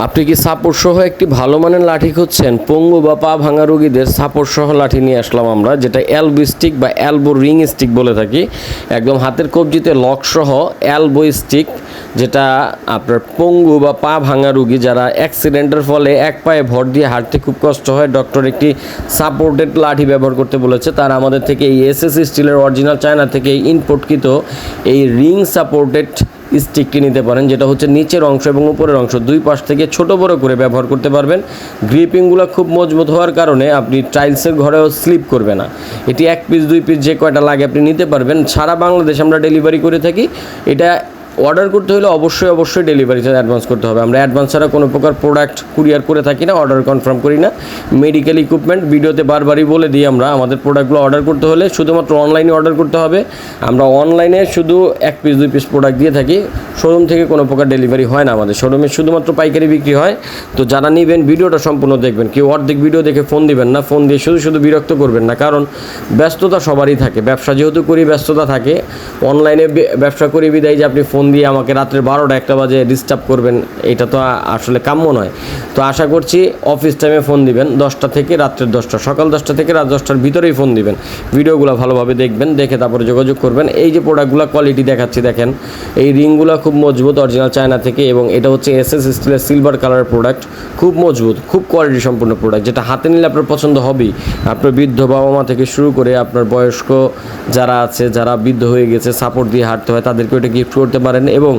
আপনি কি সাপোর্ট সহ একটি ভালো মানের লাঠি খুঁজছেন? পঙ্গু বা পা ভাঙা রোগীদের সাপোর্ট সহ লাঠি নিয়ে আসলাম আমরা, যেটা এলবো স্টিক বা এলবো রিং স্টিক বলে থাকি। একদম হাতের কবজিতে লক সহ এলবো স্টিক, যেটা আপনার পঙ্গু বা পা ভাঙা রোগী যারা অ্যাক্সিডেন্টের ফলে এক পায়ে ভর দিয়ে হাঁটতে খুব কষ্ট হয়, ডক্টর একটি সাপোর্টেড লাঠি ব্যবহার করতে বলেছে। তারা আমাদের থেকে এই এসএস স্টিলের অরিজিনাল চায়না থেকে ইম্পোর্টকৃত এই রিং সাপোর্টেড স্টিকটি নিতে পারেন, যেটা হচ্ছে নিচের অংশ এবং উপরের অংশ দুই পাশ থেকে ছোট বড় করে ব্যবহার করতে পারবেন। গ্রিপিংগুলো খুব মজবুত হওয়ার কারণে আপনি টাইলসের ঘরেও স্লিপ করবে না। এটি 1 পিস 2 পিস যে কয়টা লাগে আপনি নিতে পারবেন। সারা বাংলাদেশ আমরা ডেলিভারি করে থাকি। এটা অর্ডার করতে হলে অবশ্যই ডেলিভারি চার্জ অ্যাডভান্স করতে হবে। আমরা অ্যাডভান্স ছাড়া কোনো প্রকার প্রোডাক্ট কুরিয়ার করে থাকি না, অর্ডার কনফার্ম করি না। মেডিকেল ইকুইপমেন্ট ভিডিওতে বারবারই বলে দিই, আমরা আমাদের প্রোডাক্টগুলো অর্ডার করতে হলে শুধুমাত্র অনলাইনে অর্ডার করতে হবে। আমরা অনলাইনে শুধু 1 পিস 2 পিস প্রোডাক্ট দিয়ে থাকি, শোরুম থেকে কোনো প্রকার ডেলিভারি হয় না। আমাদের শোরুমে শুধুমাত্র পাইকারি বিক্রি হয়। তো যারা নেবেন ভিডিওটা সম্পূর্ণ দেখবেন, কেউ অর্ধেক ভিডিও দেখে ফোন দিবেন না, ফোন দিয়ে শুধু বিরক্ত করবেন না, কারণ ব্যস্ততা সবারই থাকে। ব্যবসা যেহেতু করি ব্যস্ততা থাকে, অনলাইনে ব্যবসা করি বিদায় যে আপনি ফোন দিয়ে আমাকে রাত্রে 12টা-1টা বাজে ডিস্টার্ব করবেন, এটা তো আসলে কাম্য নয়। তো আশা করছি অফিস টাইমে ফোন দিবেন, 10টা থেকে রাত্রের 10টা, সকাল 10টা থেকে রাত 10টার ভিতরেই ফোন দিবেন। ভিডিওগুলো ভালোভাবে দেখবেন, দেখে তারপরে যোগাযোগ করবেন। এই যে প্রোডাক্টগুলো কোয়ালিটি দেখাচ্ছি দেখেন, এই রিংগুলো খুব মজবুত অরিজিনাল চায়না থেকে, এবং এটা হচ্ছে এসএস স্টিলের সিলভার কালারের প্রোডাক্ট। খুব মজবুত, খুব কোয়ালিটি সম্পূর্ণ প্রোডাক্ট, যেটা হাতে নিলে আপনার পছন্দ হবেই। আপনার বৃদ্ধ বাবা মা থেকে শুরু করে আপনার বয়স্ক যারা আছে, যারা বৃদ্ধ হয়ে গেছে, সাপোর্ট দিয়ে হাঁটতে হয়, তাদেরকে ওটা গিফট করতে পারেন। এবং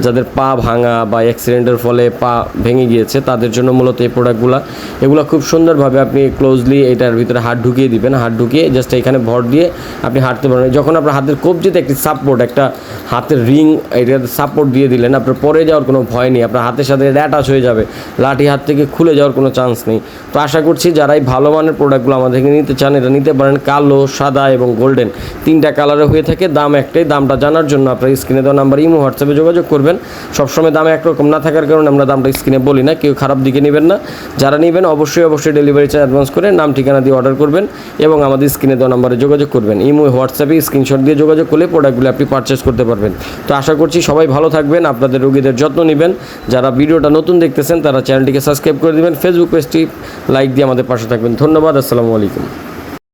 যাদের পা ভাঙা বা অ্যাক্সিডেন্টের ফলে পা ভেঙে গিয়েছে তাদের জন্য মূলত এই প্রোডাক্টগুলো, এগুলো খুব সুন্দরভাবে আপনি ক্লোজলি এটার ভিতরে হাত ঢুকিয়ে দিবেন। হাত ঢুকিয়ে জাস্ট এখানে ভর দিয়ে আপনি হাঁটতে পারবেন। যখন আপনার হাতের কবজিতে একটি সাপোর্ট, একটা হাতের রিং, এটার সাপোর্ট দিয়ে দিলেন, আপনার পরে যাওয়ার কোনো ভয় নেই। আপনার হাতের সাথে এটা অ্যাটাচ হয়ে যাবে, লাঠি হাত থেকে খুলে যাওয়ার কোনো চান্স নেই। তো আশা করছি যারা এই ভালো মানের প্রোডাক্টগুলো আমাদের থেকে নিতে চান, এটা নিতে পারেন। কালো, সাদা এবং গোল্ডেন 3টা কালারে হয়ে থাকে। দাম একটাই। দামটা জানার জন্য আপনার স্ক্রিনে দেওয়া নাম্বার ইমো হোয়াটসঅ্যাপে যোগাযোগ করবেন। সবসময় দাম একরকম না থাকার কারণে আমরা দামটা স্ক্রিনে বলি না, কেউ খারাপ দিকে নেবেন না। যারা নেবেন অবশ্যই ডেলিভারি চার্জ অ্যাডভান্স করে নাম ঠিকানা দিয়ে অর্ডার করবেন এবং আমাদের স্ক্রিনে দেওয়া নাম্বারে যোগাযোগ করবেন। ইমো হোয়াটসঅ্যাপে স্ক্রিনশট দিয়ে যোগাযোগ করলে প্রোডাক্টগুলো আপনি পারচেস করতে পারবেন। তো আশা করছি সবাই ভালো থাকবেন, আপনাদের রোগীদের যত্ন নেবেন। যারা ভিডিওটা নতুন দেখতেছেন তারা চ্যানেলটিকে সাবস্ক্রাইব করে দেবেন, ফেসবুক পেজটি লাইক দিয়ে আমাদের পাশে থাকবেন। ধন্যবাদ। আসসালামু আলাইকুম।